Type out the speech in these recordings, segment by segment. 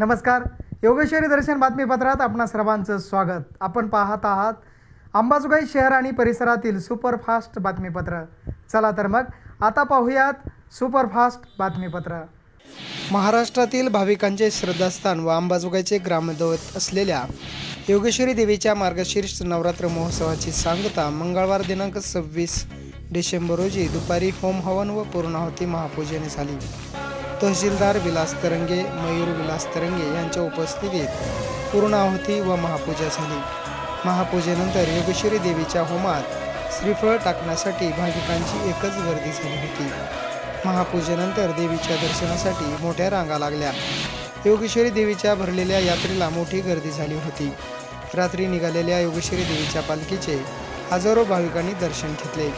नमस्कार. योगेश्वरी दर्शन बातमीपत्रात आपणा सर्वांचं स्वागत. आपण पाहत आहात अंबाजोगाई शहर आणि परिसरातील सुपरफास्ट बातमीपत्र. चला तर मग आता पाहूयात सुपरफास्ट बातमीपत्र. महाराष्ट्रातील भाविकांचे श्रद्धास्थान व अंबाजोगाईचे ग्रामदैवत असलेल्या योगेश्वरी देवीच्या मार्गशीर्ष नवरात्र महोत्सवाची सांगता मंगळवार दिनांक 26 डिसेंबर रोजी दुपारी होम हवन व पूर्णाहुती महापूजेने झाली. तहसीलदार विलास तरंगे, मयूर विलास तरंगे यांच्या उपस्थितीत पूर्णाहुती व महापूजा झाली. महापूजेनंतर योगेश्वरी देवीच्या होमात श्रीफळ टाकण्यासाठी भाविकांची एकच गर्दी झाली होती. महापूजेनंतर देवीच्या दर्शनासाठी मोठ्या रांगा लागल्या. योगेश्वरी देवीच्या भरलेल्या यात्रेला मोठी गर्दी झाली होती. रात्री निघालेल्या योगेश्वरी देवीच्या पालखीचे हजारो भाविकांनी दर्शन घेतले.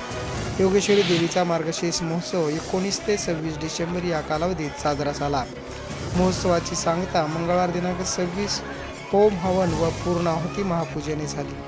योगेश्वरी देवीचा मार्गशीर्ष महोत्सव 19 ते 26 डिसेंबर या कालावधीत साजरा झाला. महोत्सवाची सांगता मंगळवार दिनांक 26 होम हवन व पूर्णाहुती महापूजेने झाली.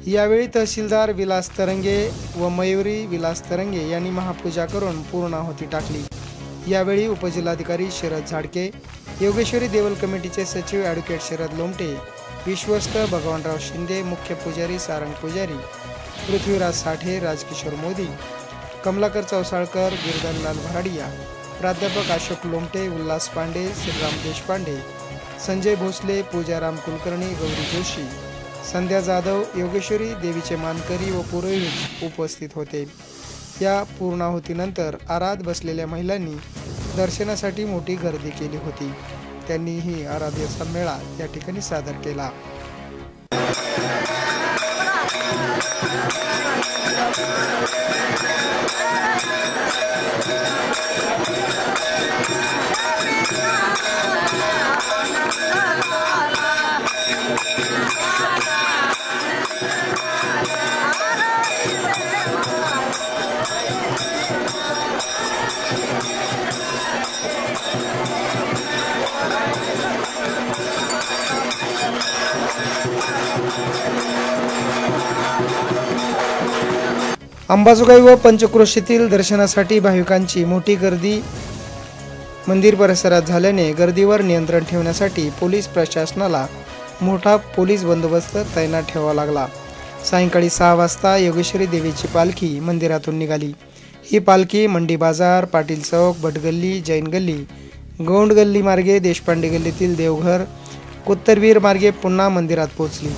यावेळी तहसीलदार विलास तरंगे व मयूरी विलास तरंगे यांनी महापूजा करून पूर्णाहुती टाकली. यावेळी उपजिल्हाधिकारी शरद झाडके, योगेश्वरी देवल कमिटीचे सचिव ॲडव्होकेट शरद लोमटे, विश्वस्त भगवानराव शिंदे, मुख्य पुजारी सारंग पुजारी, पृथ्वीराज साठे, राजकिशोर मोदी, कमलाकर चौसाळकर, गिरधरलाल भराडिया, प्राध्यापक अशोक लोमटे, उल्हास पांडे, श्रीराम देशपांडे, संजय भोसले, पूजाराम कुलकर्णी, गौरी जोशी, संध्या जाधव, योगेश्वरी देवीचे मानकरी व पुरोहित उपस्थित होते। या पूर्णाहुतीनंतर आराध बसलेल्या महिलांनी दर्शनासाठी मोठी गर्दी केली होती। त्यांनीही आराध्याचा मेळा या ठिकाणी सादर केला। अंबाजोगाई व पंचक्रोशीतील दर्शनासाठी भाविकांची मोठी गर्दी मंदिर परिसरात झाल्याने गर्दीवर नियंत्रण ठेवण्यासाठी पोलीस प्रशासनाला मोठा पोलीस बंदोबस्त तैनात ठेवावा लागला। सायंकाळी 6 वाजता योगेश्वरी देवीची पालखी मंदिरातून निघाली। ही पालखी मंडी बाजार, पाटील चौक, भटगल्ली, जैन गल्ली, गौंड गल्ली मार्गे देशपांडे गल्लीतील देवघर, कुत्तरवीर मार्गे पुन्हा मंदिरात पोहोचली।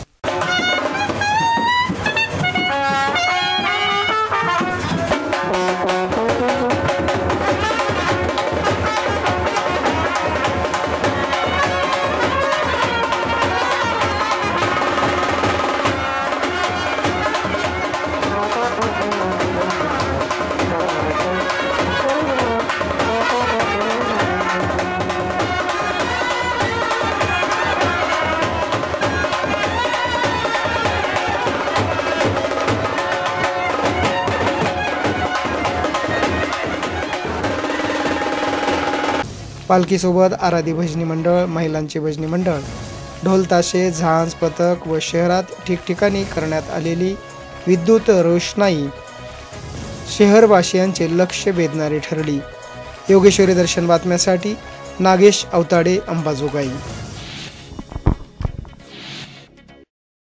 पालखीसोबत आराधी भजनी मंडळ, महिलांचे भजनी मंडळ, ढोल ताशे, झांज, पथक व शहरात ठिकठिकाणी करण्यात आलेली विद्युत रोषणाई शहरवासियांचे लक्ष वेधणारी ठरली। योगेश्वरी दर्शन बातम्यासाठी नागेश अवताडे, अंबाजोगाई।